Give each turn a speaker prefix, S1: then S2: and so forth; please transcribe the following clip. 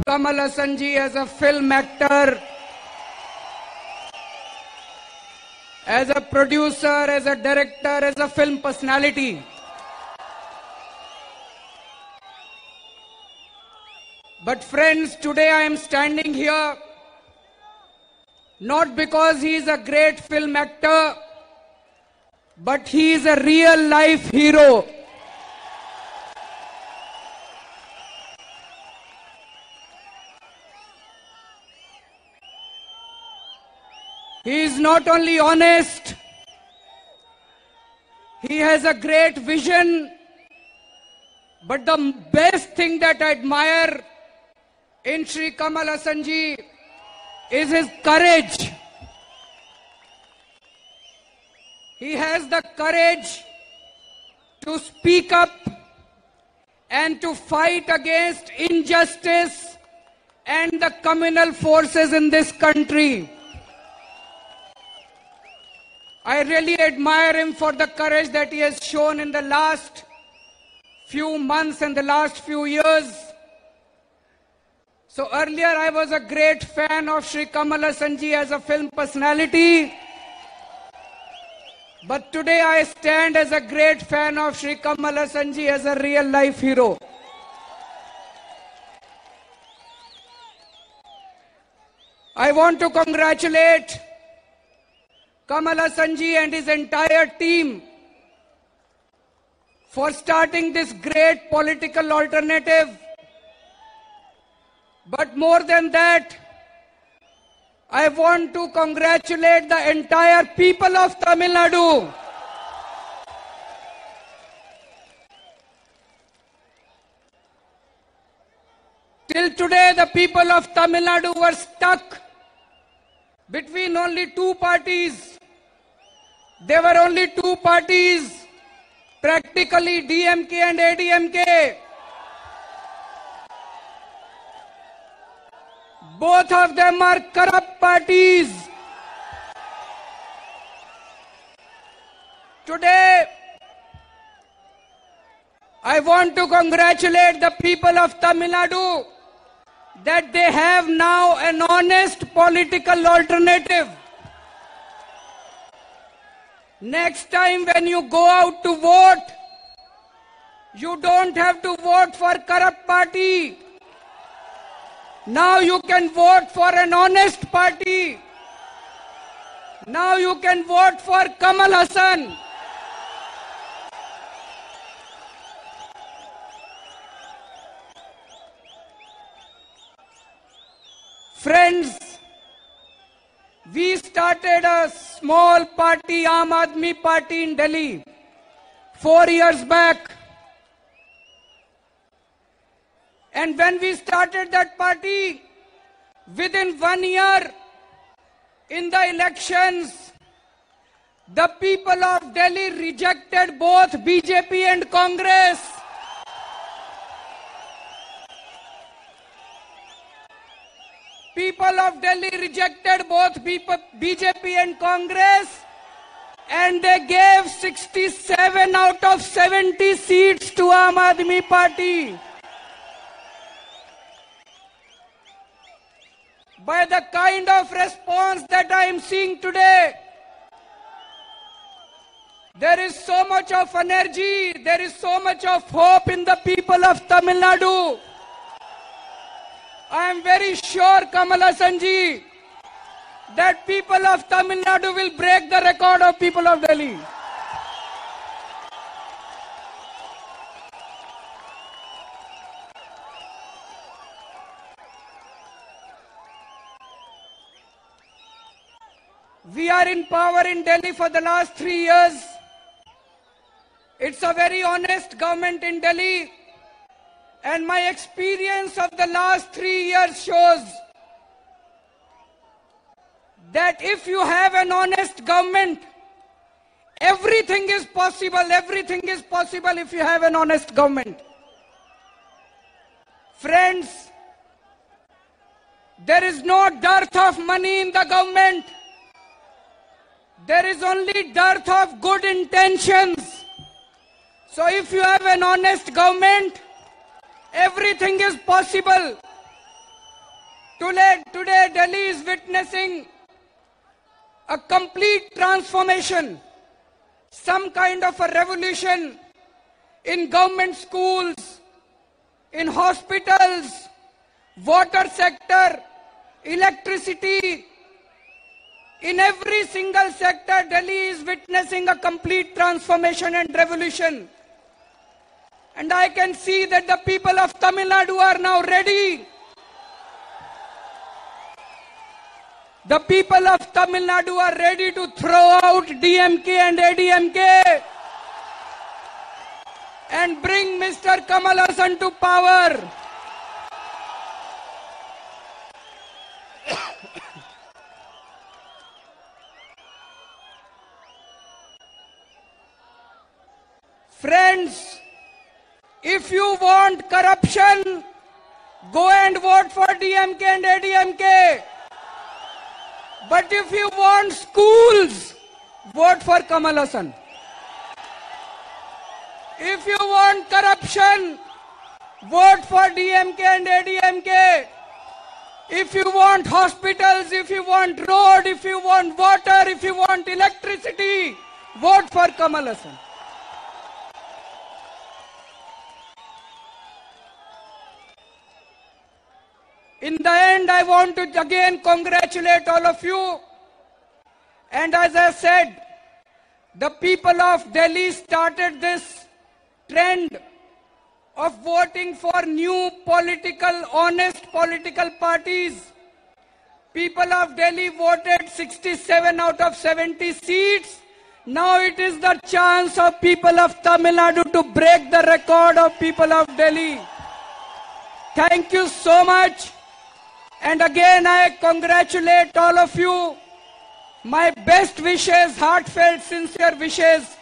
S1: Kamal Haasan ji as a film actor, as a producer, as a director, as a film personality. But friends, today I am standing here not because he is a great film actor, but he is a real life hero. He is not only honest, he has a great vision, but the best thing that I admire in Shri Kamal Haasan ji is his courage. He has the courage to speak up and to fight against injustice and the communal forces in this country. I really admire him for the courage that he has shown in the last few months and the last few years. So earlier I was a great fan of Shri Kamal Haasan ji as a film personality. But today I stand as a great fan of Shri Kamal Haasan ji as a real life hero. I want to congratulate Kamal Haasan ji and his entire team for starting this great political alternative. But more than that, I want to congratulate the entire people of Tamil Nadu. Till today, the people of Tamil Nadu were stuck between only two parties. There were only two parties, practically DMK and ADMK. Both of them are corrupt parties. Today, I want to congratulate the people of Tamil Nadu that they have now an honest political alternative. Next time when you go out to vote, you don't have to vote for corrupt party. Now you can vote for an honest party. Now you can vote for Kamal Haasan. Friends, we started a small party, Aam Aadmi Party in Delhi, 4 years back. And when we started that party, within 1 year, in the elections, the people of Delhi rejected both BJP and Congress. People of Delhi rejected both BJP and Congress, and they gave 67 out of 70 seats to Aam Aadmi Party. By the kind of response that I am seeing today, there is so much of energy, there is so much of hope in the people of Tamil Nadu. I am very sure, Kamal Haasan ji, that people of Tamil Nadu will break the record of people of Delhi. We are in power in Delhi for the last 3 years. It's a very honest government in Delhi. And my experience of the last 3 years shows that if you have an honest government, everything is possible. Everything is possible if you have an honest government. Friends, there is no dearth of money in the government. There is only dearth of good intentions. So if you have an honest government, everything is possible. Today Delhi is witnessing a complete transformation, some kind of a revolution in government schools, in hospitals, water sector, electricity. In every single sector, Delhi is witnessing a complete transformation and revolution. And I can see that the people of Tamil Nadu are now ready. The people of Tamil Nadu are ready to throw out DMK and ADMK and bring Mr. Kamal Haasan to power. Friends, if you want corruption, go and vote for DMK and ADMK. But if you want schools, vote for Kamal Haasan. If you want corruption, vote for DMK and ADMK. If you want hospitals, if you want road, if you want water, if you want electricity, vote for Kamal Haasan. In the end, I want to again congratulate all of you. And as I said, the people of Delhi started this trend of voting for new political, honest political parties. People of Delhi voted 67 out of 70 seats. Now it is the chance of people of Tamil Nadu to break the record of people of Delhi. Thank you so much. And again, I congratulate all of you. My best wishes, heartfelt, sincere wishes